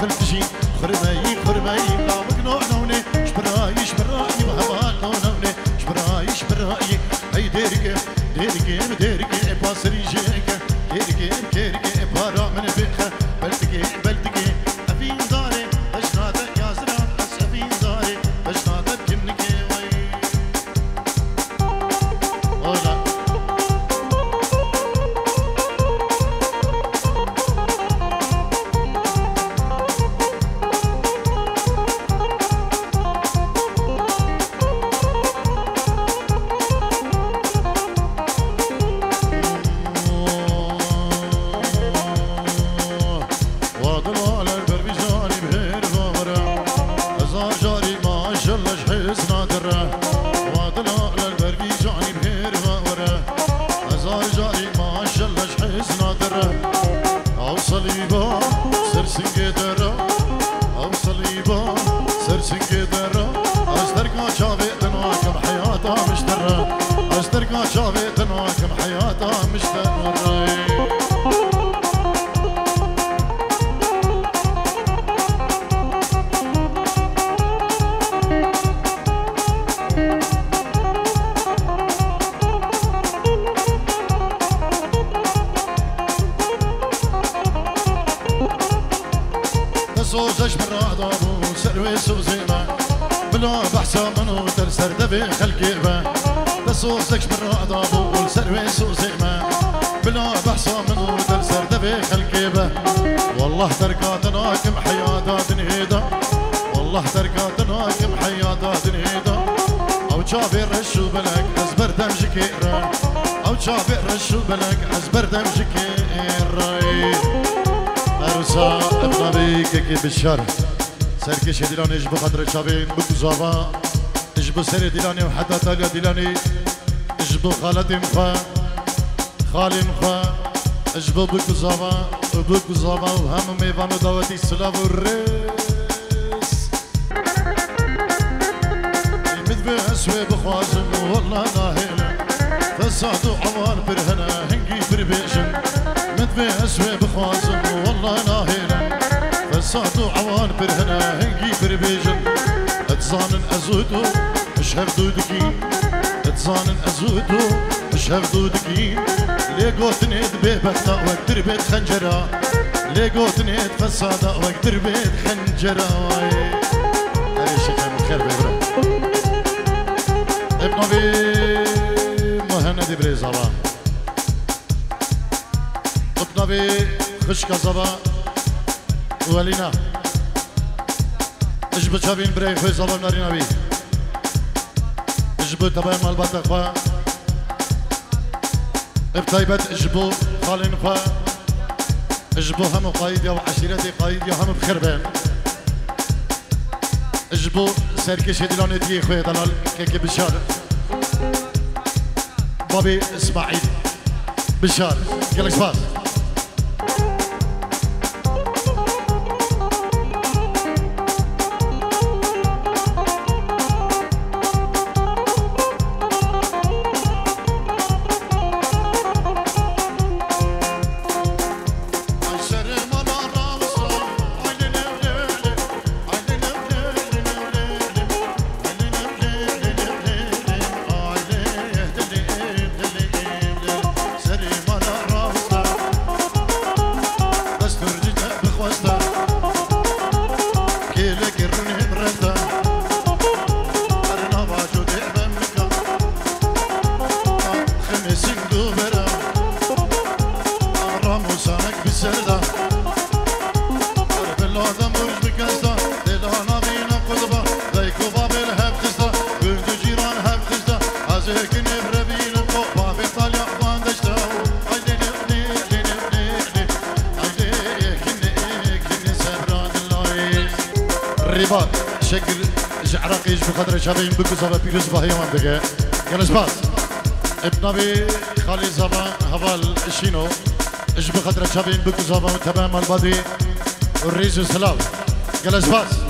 داخل تجي خرمي خرمي لا مقنوع نوني شبراي شبراي وهبال نوني شبراي شبراي هي ديرك ديرك ديرك باسري جيك ديرك ديرك بارا من بيخه بلتقي بلتقي افين داري اشنادك يا زرار افين داري اشنادك كنك وي ولا زوجش مراد ابو سرويس وزيما بلا بحث منو ترسر دبي خلقي با زوجش مراد ابو سرويس وزيما بلا بحث منو ترسر دبي خلقي با والله تركاتنا كم حياتات نهيدا والله تركاتنا كم حياتات نهيدا او جابي رشو بلك ازبر دمجكيرا او جابي رشو بلك ازبر دمجكيرا عروسا ابنابي كيكي بالشارع سركش ديلاني اجبو خاطر شابين بكوزافا اجبو سري ديلاني وحتى تاليا ديلاني اجبو خالتي مخا خالي مخا اجبو بكوزافا وبكوزافا وهم ميفانو داوتي السلاف والريس المذبي اسوي بخوازم والله ناهينا فسادو عوان برهنا هنجي بربيشن مذبي اسوي بخوازم والله ناهينا فسادو عوان برهنا هنجي بربيجن اتزانن ازودو اشهف دودكي اتزانن ازودو اشهف دودكي ليقو تنيد بيبتنا واقدر بيت خنجرة ليقو تنيد فسادا واقدر بيت خنجرة هاي شيخ من خير بيبرا ابن ابي مهند بريزابا ابن ابي خشك زبا ولينا اجبو شابين بري خوي زبا نارينا بي اجبو تبايا مالبات اخوا ابتايبت اجبو خالين اخوا اجبو هم قايديا وعشيرتي قايديا هم بخربين اجبو سركش دلاني دي خوي دلال كيكي بشار بابي اسماعيل بشار قالك سباس الرباط شكل عراقي يجبو خاطر شابين بكو زبا بيروز باهي منطقة يلا سباس ابن ابي خالي زبا هفال الشينو يجبو خاطر شابين بكو زبا تمام البادي والريز والسلام يلا سباس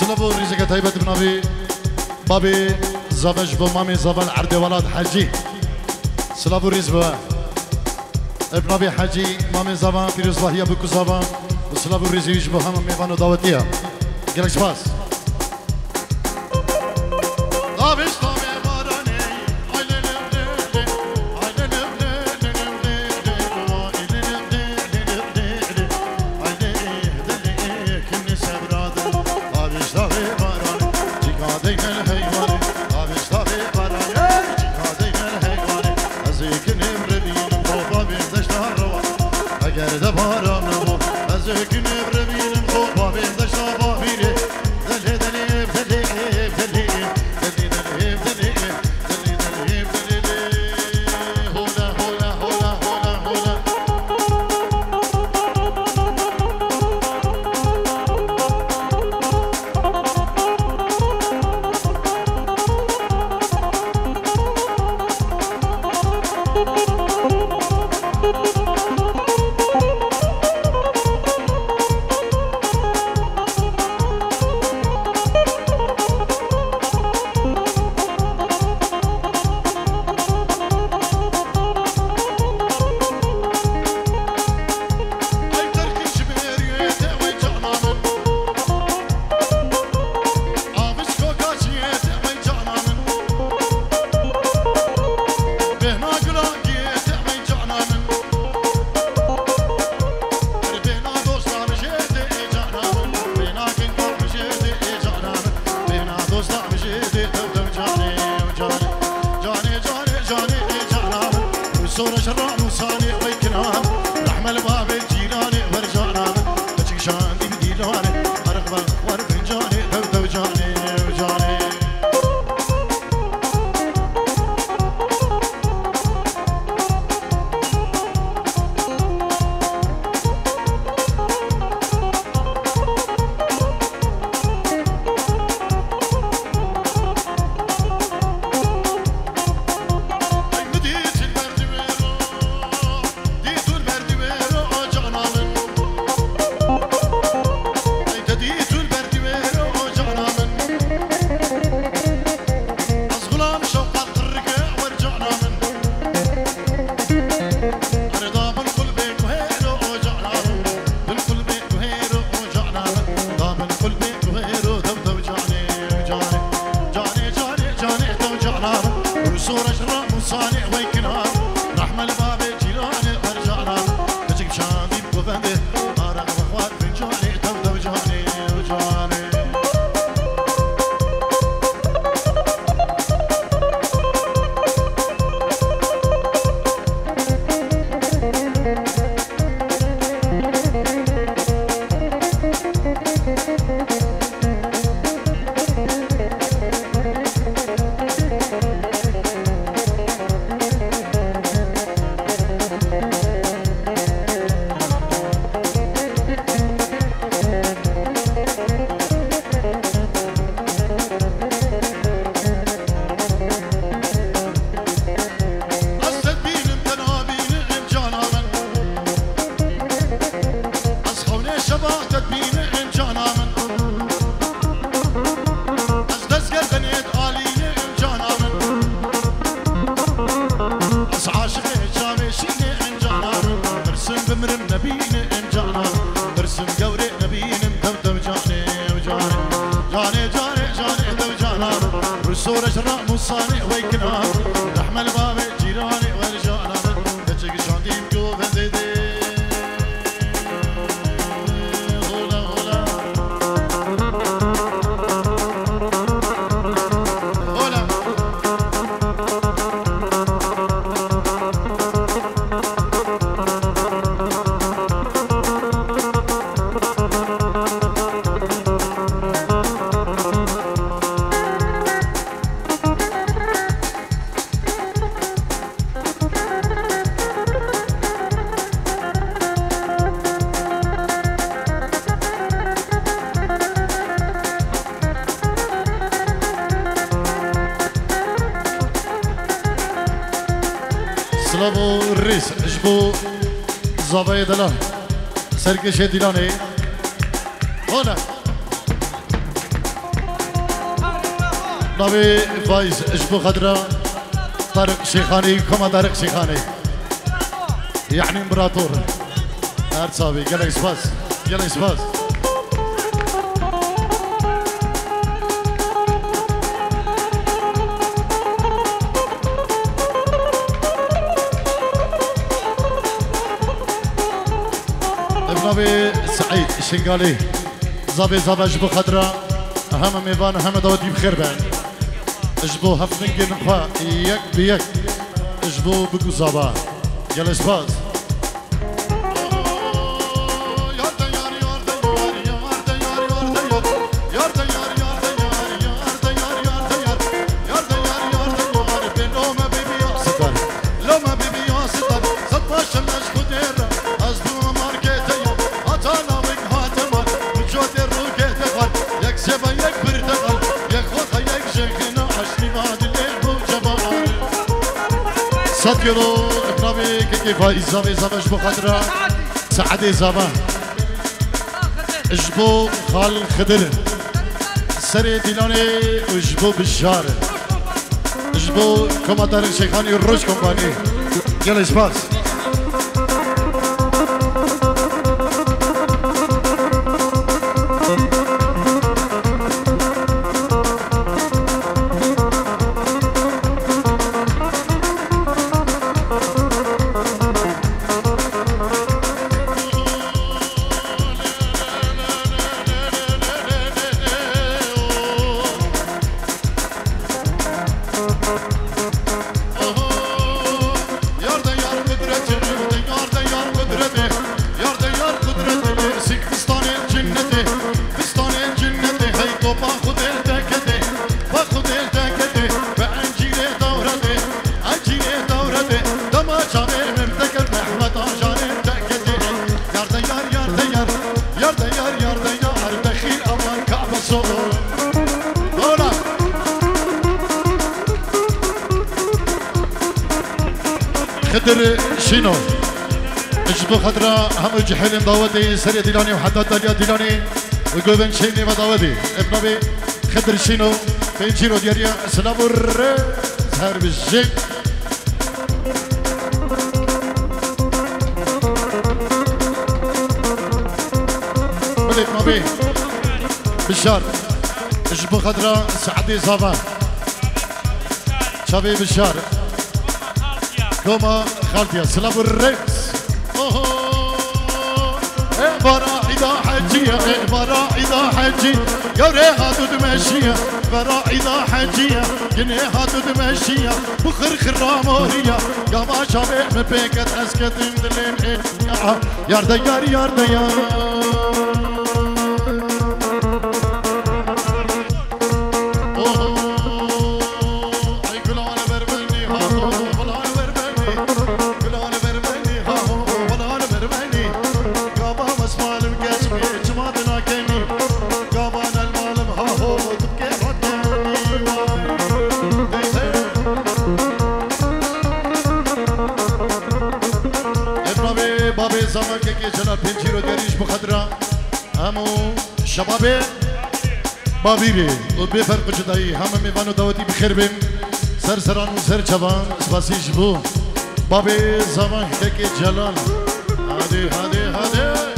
سلبو ريزك تايبت بنبي بابي زوج بمامي زوال عرض ولاد حجي سلبو ريز بوا ابن ابي حجي مامي زوان فيروز الله يبكو زوان وسلبو ريز يجي بهم ميوانو دعوتيها قالك سباس سلامو الريس عجبو زبايا دلا سرقشة ديلاني هنا نبي فايز اجبو خضرا طارق شيخاني كما طارق شيخاني يعني امبراطور ارصابي قال سباس قال سباس ابنبي سعيد الشنقالي زابي زابا اجبو خضرا هم ميفان هم داودي بخير بان اجبو هفننجي نخوا يك بيك اجبو بقو زابا قال سباس صد يورو ابنابي كيف إزابي زابا اجبو خضرا سعدي زابا اجبو خال خدر سري ديلاني اجبو بشار اجبو كوماتار شيخاني الروش كومباني يلا اسباس خدر شينو اجبو خضرا هم جحيل داودي سري ديلاني وحتى داليا ديلاني وقوبن شيني وداودي ابنبي خدر شينو بينشينو دياريا سلام الر سهر بالجيك ملك نبي بشار اجبو خضرا سعدي زابا شابي بشار كما خالتيا سلام الرئيس فرائضة حجية فرائضة حجية يا ريها تدمشية فرائضة حجية جنيها تدمشية بخر خرامورية يا ما شابه مبيكت اسكت اندلين يار ديار يار ديار زمان که جناب پنجی رو دیاریش بخدرا همو شبابه بابیری و بفرق جدایی همه میوان و دعوتی بخیر بین سر سران و سر چوان سپاسیش بو بابی زمان که جلال هاده هاده هاده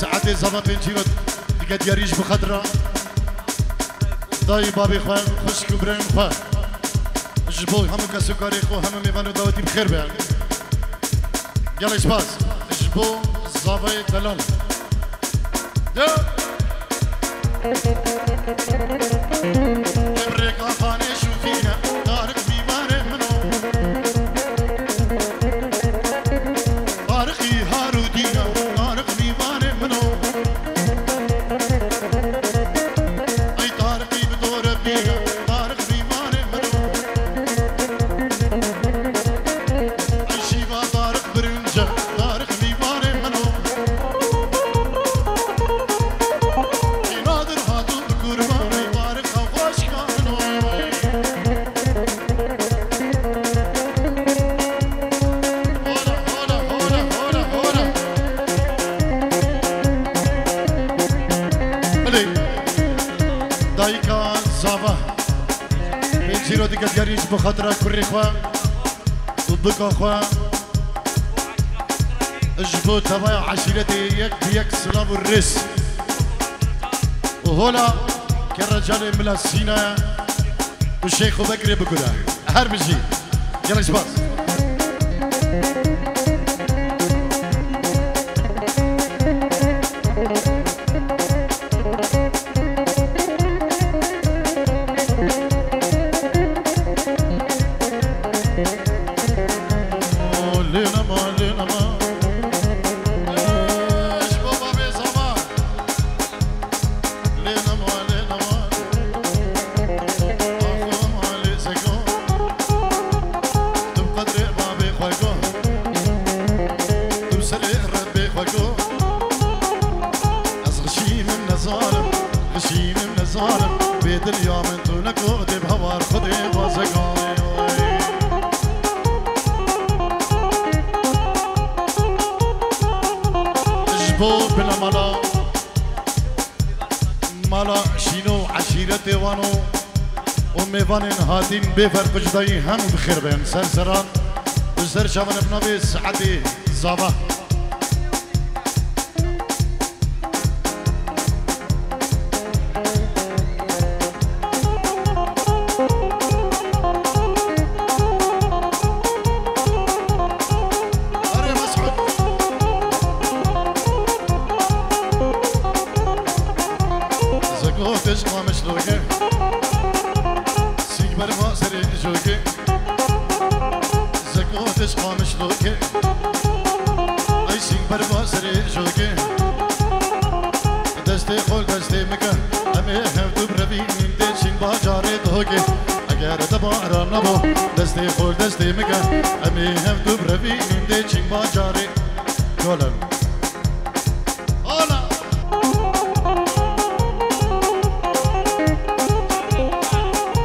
ساعتي زمان بنجيرو قد يريج بخضرة داي بابي خوان خشك وبرين خوان جبو همو كسكري خو همو ميوانو داوتي بخير بيان يلا إشباز جبو زافي دلال امريكا خاني شوفينا طارق ميواني منو طارقي هارودينا طارق ميواني منو اي طارقي بدور بينا طارق ميواني منو اي شيبا طارق برنجة طارق ميواني منو اي نادر هاتو بكرباني طارق خوش كانو دايكا زافا بنجيرو ديك تجريش بخاطرك كري خوا وبكا خوا اجبو تبايا عشيرتي يك بيك سلام الرس وهولا كالرجال ملا السينا والشيخ بكري بقوله هرب الجي يلا شباز بيت اليوم انتو نكودي بهوار خدي وزقاي جبو بلا مالا شينو عشيرتي وانو وميفانين هاتين بفرق جداي هم بخير بين سرسران وزر شامن بنبي سعدي زابا دستي خول دستي مكا امي هم دبربي ندي چين باجاري جولن اولا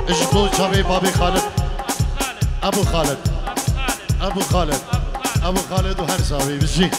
اجبو شابي بابي خالد ابو خالد ابو خالد ابو خالد وهرساوي بجي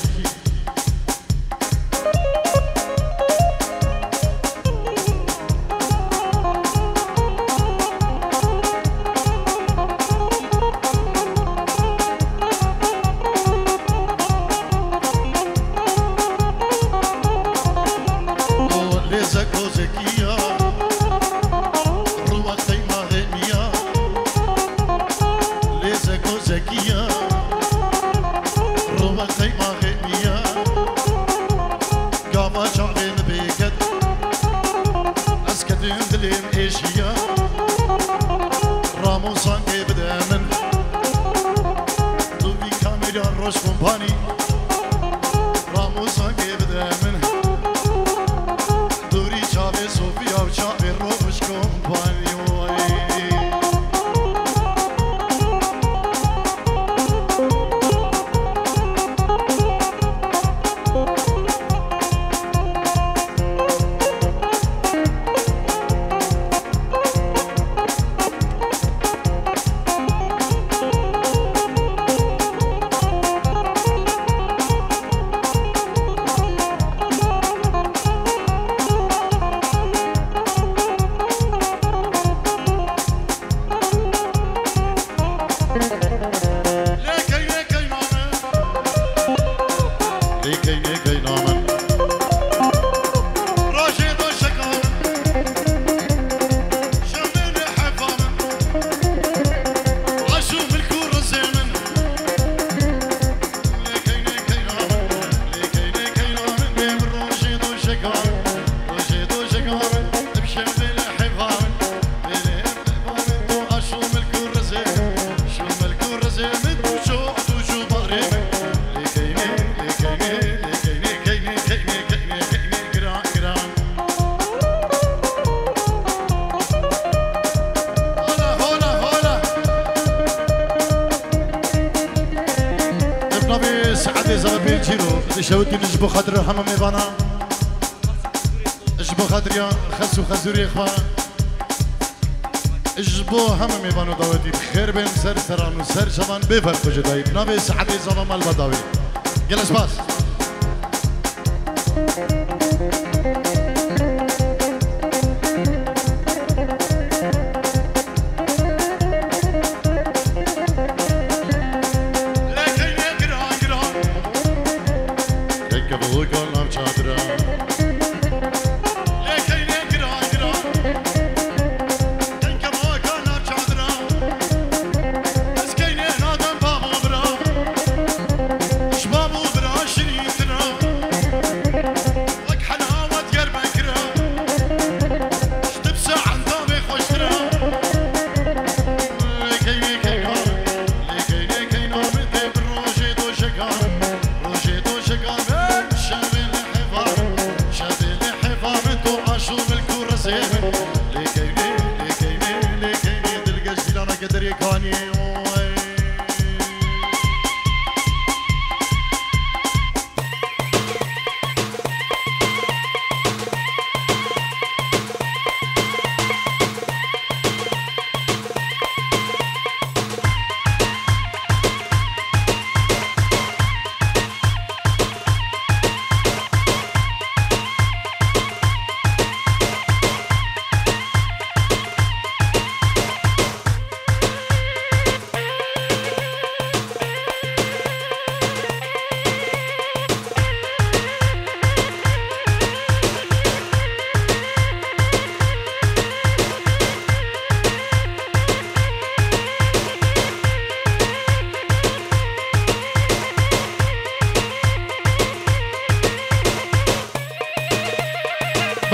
شوتي نجبو خاطر هم ميبانا اجبو خاطر يا خسو خزوري خوا اجبو هم ميبانو داوتي بخير بين سر سران وسر شبان بفرق جداي بنابي سحدي زبا مال بداوي جلس باس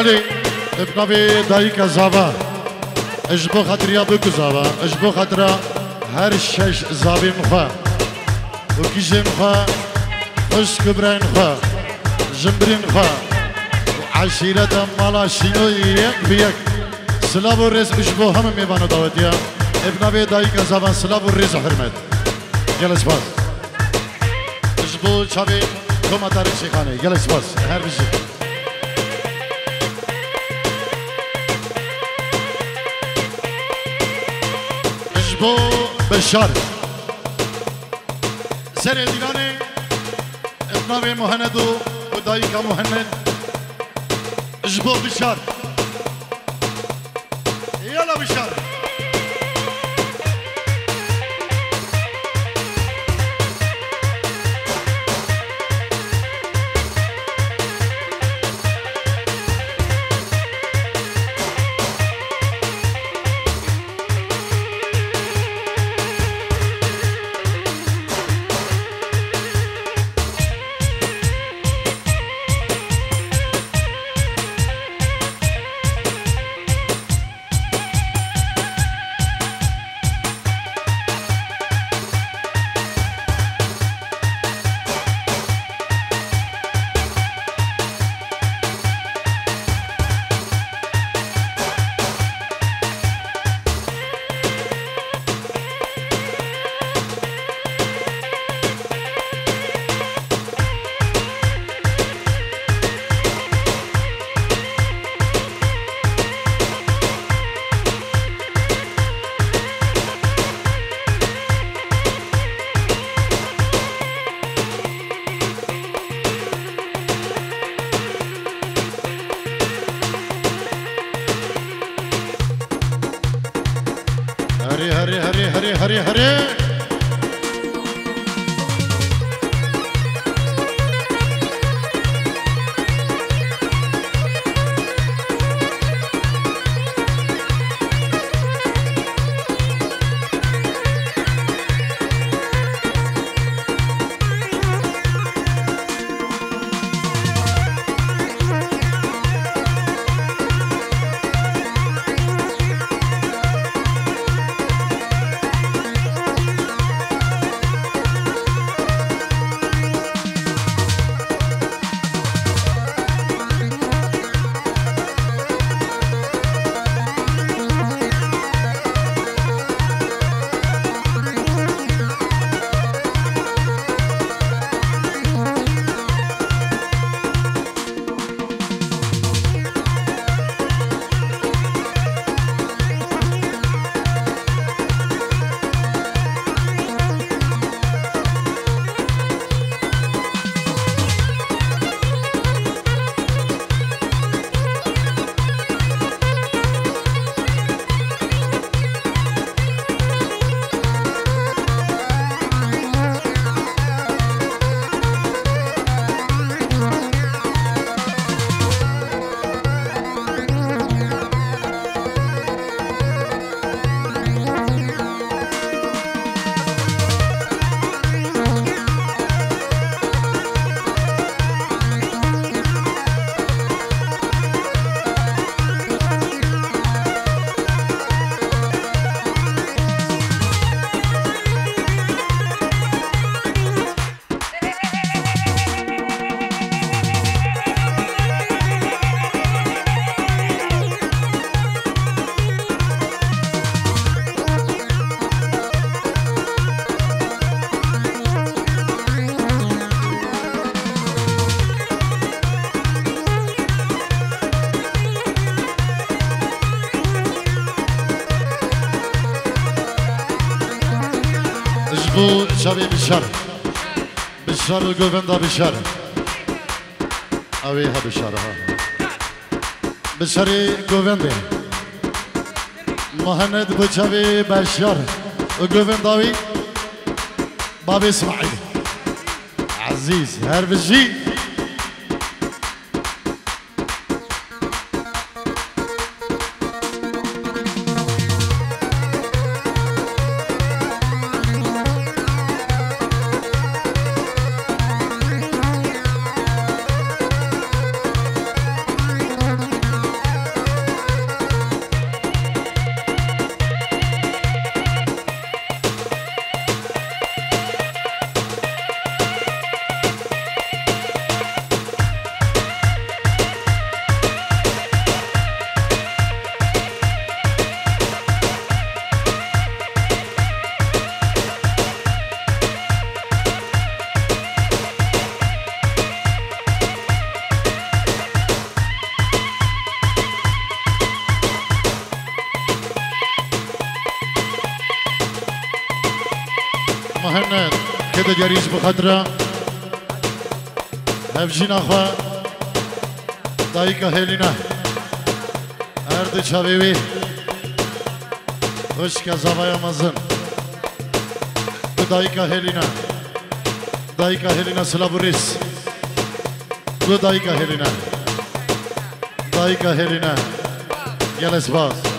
بلي ابنابي دايكا زابا اجبو خاطر يا بوكو زابا اجبو خاطر هر شش زابي مخا وكيجي مخا خش كبرين مخا جمبرين مخا وعشيرة مالا شينو يك بيك سلاب الرز اجبو هم ميبانو داوتيا ابنابي دايكا زابا سلاب الرز حرمت جلس باس اجبو شابي كما تاريخ شيخاني جلس باس هر بيجي بو بشار سر دیرانه ابناوی مهند و دایکا مهند اجبو بشار یالا بشار هري هري بو شبي بشر بشر الجوفندا بشر أويها بشر ها بشري جوفندي مهند بو شبي بشر الجوفنداوي بابي اسماعيل عزيز هربجي مهند كده جريش بخطرة هفجين أخوة دايكا هيلينا أرد شبيبي وشكا زبايا مزن دايكا هيلينا سلابوريس دايكا هيلينا جلس باز